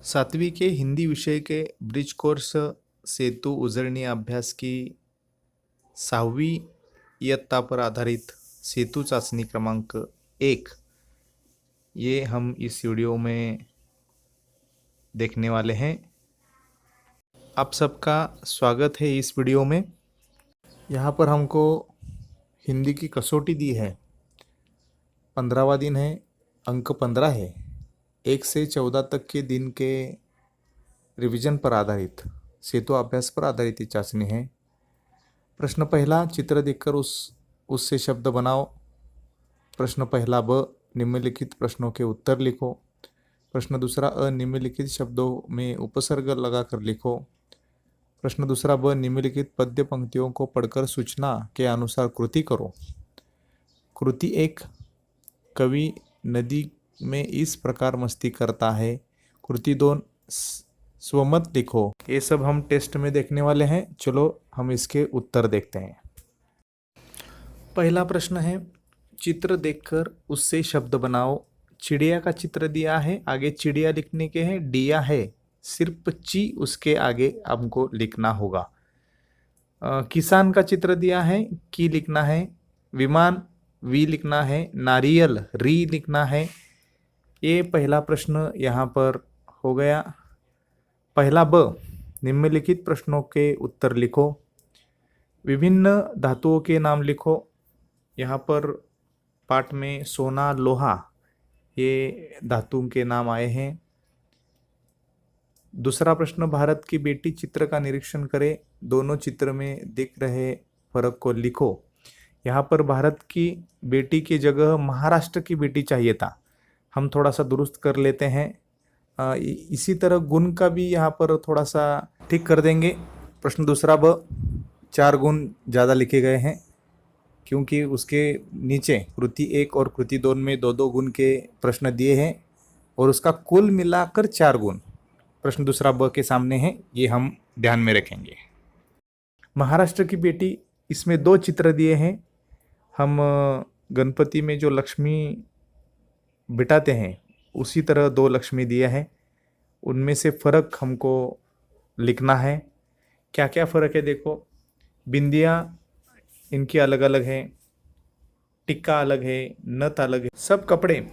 सातवीं के हिंदी विषय के ब्रिज कोर्स सेतु उजड़नी अभ्यास की 6वीं इयत्ता पर आधारित सेतु चाचनी क्रमांक 1 ये हम इस वीडियो में देखने वाले हैं। आप सबका स्वागत है इस वीडियो में। यहाँ पर हमको हिंदी की कसौटी दी है। 15वां दिन है, अंक 15 है। 1 से 14 तक के दिन के रिवीजन पर आधारित सेतु अभ्यास पर आधारित ये चाचनी है। प्रश्न पहला, चित्र देखकर उससे शब्द बनाओ। प्रश्न पहला ब, निम्नलिखित प्रश्नों के उत्तर लिखो। प्रश्न दूसरा अ, निम्नलिखित शब्दों में उपसर्ग लगाकर लिखो। प्रश्न दूसरा ब, निम्नलिखित पद्य पंक्तियों को पढ़कर सूचना के अनुसार कृति करो। कृति 1, कवि नदी में इस प्रकार मस्ती करता है। कृति 2, स्वमत लिखो। ये सब हम टेस्ट में देखने वाले हैं। चलो हम इसके उत्तर देखते हैं। पहला प्रश्न है, चित्र देखकर उससे शब्द बनाओ। चिड़िया का चित्र दिया है, आगे चिड़िया लिखने के हैं, डिया है, सिर्फ ची उसके आगे हमको लिखना होगा। किसान का चित्र दिया है, की लिखना है। विमान, वी लिखना है। नारियल, री लिखना है। ये पहला प्रश्न यहाँ पर हो गया। पहला ब, निम्नलिखित प्रश्नों के उत्तर लिखो। विभिन्न धातुओं के नाम लिखो। यहाँ पर पाठ में सोना, लोहा ये धातुओं के नाम आए हैं। दूसरा प्रश्न, भारत की बेटी चित्र का निरीक्षण करें। दोनों चित्र में दिख रहे फर्क को लिखो। यहाँ पर भारत की बेटी की जगह महाराष्ट्र की बेटी चाहिए था, हम थोड़ा सा दुरुस्त कर लेते हैं। इसी तरह गुण का भी यहाँ पर थोड़ा सा ठीक कर देंगे। प्रश्न दूसरा ब, 4 गुण ज़्यादा लिखे गए हैं क्योंकि उसके नीचे कृति 1 और कृति 2 में 2-2 गुण के प्रश्न दिए हैं और उसका कुल मिलाकर 4 गुण प्रश्न दूसरा ब के सामने है, ये हम ध्यान में रखेंगे। महाराष्ट्र की बेटी, इसमें 2 चित्र दिए हैं। हम गणपति में जो लक्ष्मी बिठाते हैं उसी तरह 2 लक्ष्मी दिया है, उनमें से फर्क हमको लिखना है। क्या क्या फ़र्क है देखो। बिंदियाँ इनकी अलग अलग है, टिक्का अलग है, नथ अलग है, सब कपड़े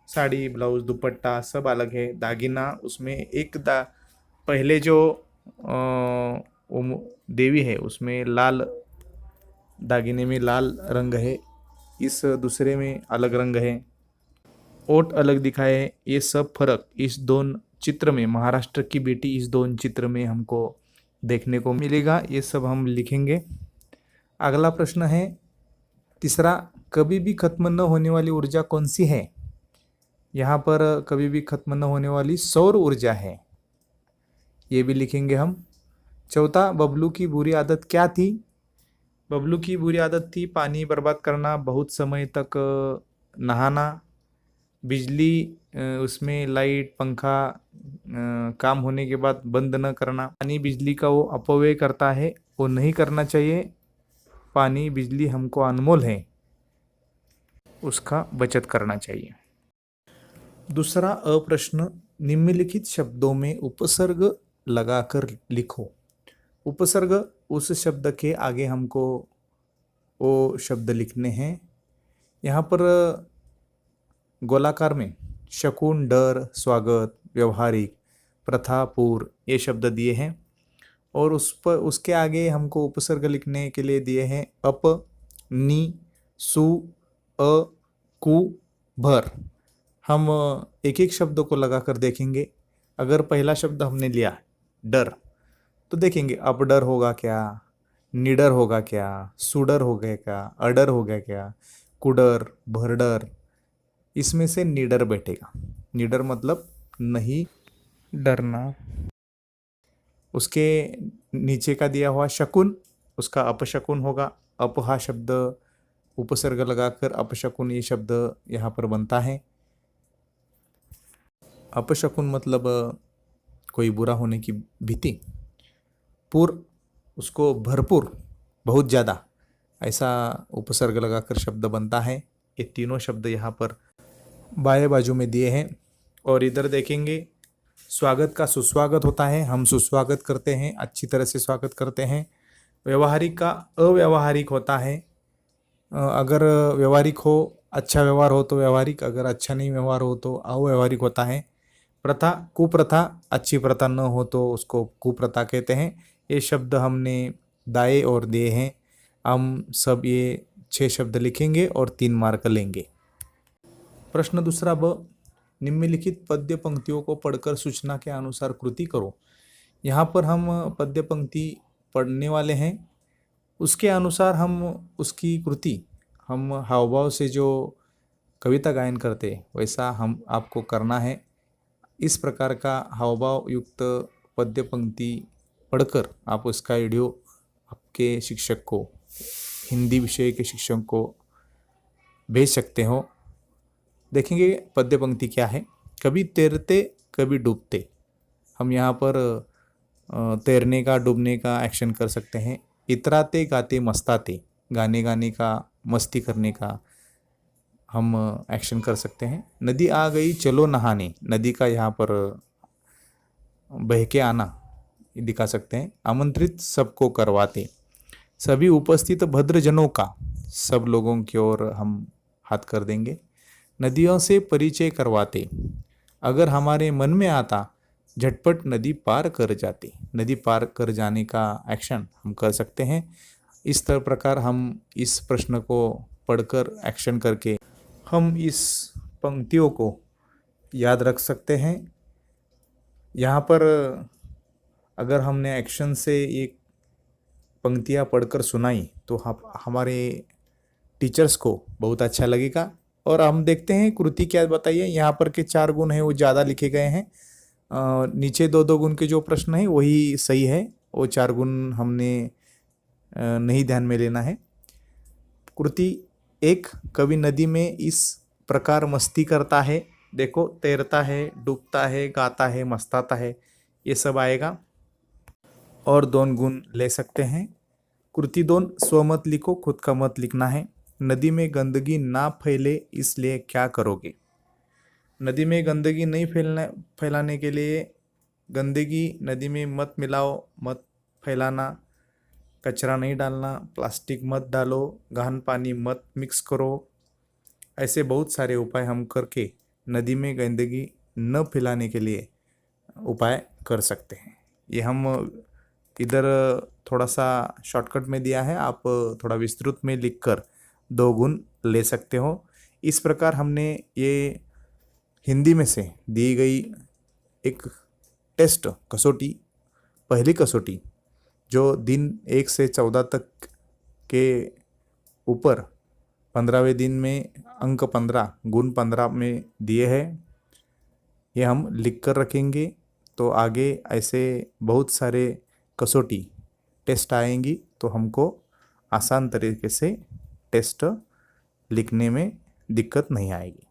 साड़ी, ब्लाउज, दुपट्टा सब अलग है। दागिना, उसमें एक पहले जो देवी है उसमें लाल दागिने में लाल रंग है, इस दूसरे में अलग रंग है। ओट अलग दिखाए है। ये सब फर्क इस 2 चित्र में, महाराष्ट्र की बेटी इस 2 चित्र में हमको देखने को मिलेगा। ये सब हम लिखेंगे। अगला प्रश्न है तीसरा, कभी भी खत्म न होने वाली ऊर्जा कौन सी है। यहाँ पर कभी भी खत्म न होने वाली सौर ऊर्जा है, ये भी लिखेंगे हम। चौथा, बबलू की बुरी आदत क्या थी। बबलू की बुरी आदत थी पानी बर्बाद करना, बहुत समय तक नहाना, बिजली उसमें लाइट पंखा काम होने के बाद बंद न करना। पानी बिजली का वो अपव्यय करता है, वो नहीं करना चाहिए। पानी बिजली हमको अनमोल है, उसका बचत करना चाहिए। दूसरा अ प्रश्न, निम्नलिखित शब्दों में उपसर्ग लगाकर लिखो। उपसर्ग, उस शब्द के आगे हमको वो शब्द लिखने हैं। यहाँ पर गोलाकार में शकुन, डर, स्वागत, व्यवहारिक, प्रथा, पूर्व ये शब्द दिए हैं और उसके आगे हमको उपसर्ग लिखने के लिए दिए हैं अप, नी, सु, अ, कु, भर। हम एक एक शब्द को लगाकर देखेंगे। अगर पहला शब्द हमने लिया डर, तो देखेंगे अपडर होगा क्या, निडर होगा क्या, सुडर हो गया क्या, अडर हो गया क्या, कुडर, भरडर, इसमें से निडर बैठेगा। निडर मतलब नहीं डरना। उसके नीचे का दिया हुआ शकुन, उसका अपशकुन होगा। अप हा शब्द उपसर्ग लगाकर अपशकुन ये शब्द यहाँ पर बनता है। अपशकुन मतलब कोई बुरा होने की भीति। पूर्व, उसको भरपूर, बहुत ज़्यादा, ऐसा उपसर्ग लगाकर शब्द बनता है। ये तीनों शब्द यहाँ पर बाएं बाजू में दिए हैं। और इधर देखेंगे स्वागत का सुस्वागत होता है, हम सुस्वागत करते हैं, अच्छी तरह से स्वागत करते हैं। व्यवहारिक का अव्यावहारिक होता है। अगर व्यवहारिक हो, अच्छा व्यवहार हो तो व्यवहारिक, अगर अच्छा नहीं व्यवहार हो तो अव्यवहारिक होता है। प्रथा, कुप्रथा, अच्छी प्रथा न हो तो उसको कुप्रथा कहते हैं। ये शब्द हमने दाए और दिए हैं। हम सब ये 6 शब्द लिखेंगे और 3 मार्क लेंगे। प्रश्न दूसरा ब, निम्नलिखित पद्य पंक्तियों को पढ़कर सूचना के अनुसार कृति करो। यहाँ पर हम पद्य पंक्ति पढ़ने वाले हैं, उसके अनुसार हम उसकी कृति, हम हाव भाव से जो कविता गायन करते वैसा हम आपको करना है। इस प्रकार का हाव भाव युक्त पद्य पंक्ति पढ़कर आप उसका वीडियो आपके शिक्षक को, हिंदी विषय के शिक्षक को भेज सकते हो। देखेंगे पद्य पंक्ति क्या है। कभी तैरते कभी डूबते। हम यहाँ पर तैरने का, डूबने का एक्शन कर सकते हैं। इतराते गाते मस्ताते, गाने गाने का, मस्ती करने का हम एक्शन कर सकते हैं। नदी आ गई चलो नहाने, नदी का यहाँ पर बह के आना दिखा सकते हैं। आमंत्रित सबको करवाते, सभी उपस्थित भद्रजनों का, सब लोगों की ओर हम हाथ कर देंगे। नदियों से परिचय करवाते, अगर हमारे मन में आता झटपट नदी पार कर जाते, नदी पार कर जाने का एक्शन हम कर सकते हैं। इस प्रकार हम इस प्रश्न को पढ़कर एक्शन करके हम इस पंक्तियों को याद रख सकते हैं। यहाँ पर अगर हमने एक्शन से ये पंक्तियाँ पढ़कर सुनाई तो हमारे टीचर्स को बहुत अच्छा लगेगा। और हम देखते हैं कृति क्या बताइए। यहाँ पर के 4 गुण हैं वो ज़्यादा लिखे गए हैं। नीचे 2-2 गुण के जो प्रश्न है वही सही है, वो 4 गुण हमने नहीं ध्यान में लेना है। कृति 1, कवि नदी में इस प्रकार मस्ती करता है। देखो, तैरता है, डूबता है, गाता है, मस्ताता है, ये सब आएगा और 2 गुण ले सकते हैं। कृति 2, स्वमत लिखो, खुद का मत लिखना है। नदी में गंदगी ना फैले इसलिए क्या करोगे। नदी में गंदगी नहीं फैलाने के लिए, गंदगी नदी में मत मिलाओ, मत फैलाना, कचरा नहीं डालना, प्लास्टिक मत डालो, गहन पानी मत मिक्स करो। ऐसे बहुत सारे उपाय हम करके नदी में गंदगी न फैलाने के लिए उपाय कर सकते हैं। ये हम इधर थोड़ा सा शॉर्टकट में दिया है, आप थोड़ा विस्तृत में लिखकर 2 गुण ले सकते हो। इस प्रकार हमने ये हिंदी में से दी गई एक टेस्ट, कसौटी, पहली कसौटी जो दिन 1 से 14 तक के ऊपर 15वें दिन में अंक 15, गुण 15 में दिए हैं, ये हम लिख कर रखेंगे। तो आगे ऐसे बहुत सारे कसौटी टेस्ट आएंगी तो हमको आसान तरीके से टेस्ट लिखने में दिक्कत नहीं आएगी।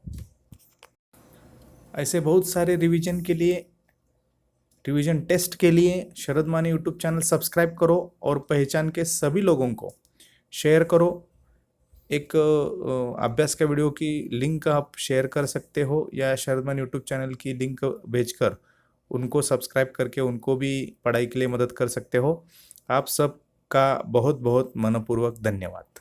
ऐसे बहुत सारे रिवीजन के लिए, रिवीजन टेस्ट के लिए शरद माने यूट्यूब चैनल सब्सक्राइब करो और पहचान के सभी लोगों को शेयर करो। एक अभ्यास का वीडियो की लिंक आप शेयर कर सकते हो या शरद माने यूट्यूब चैनल की लिंक भेजकर उनको सब्सक्राइब करके उनको भी पढ़ाई के लिए मदद कर सकते हो। आप सब का बहुत बहुत मनपूर्वक धन्यवाद।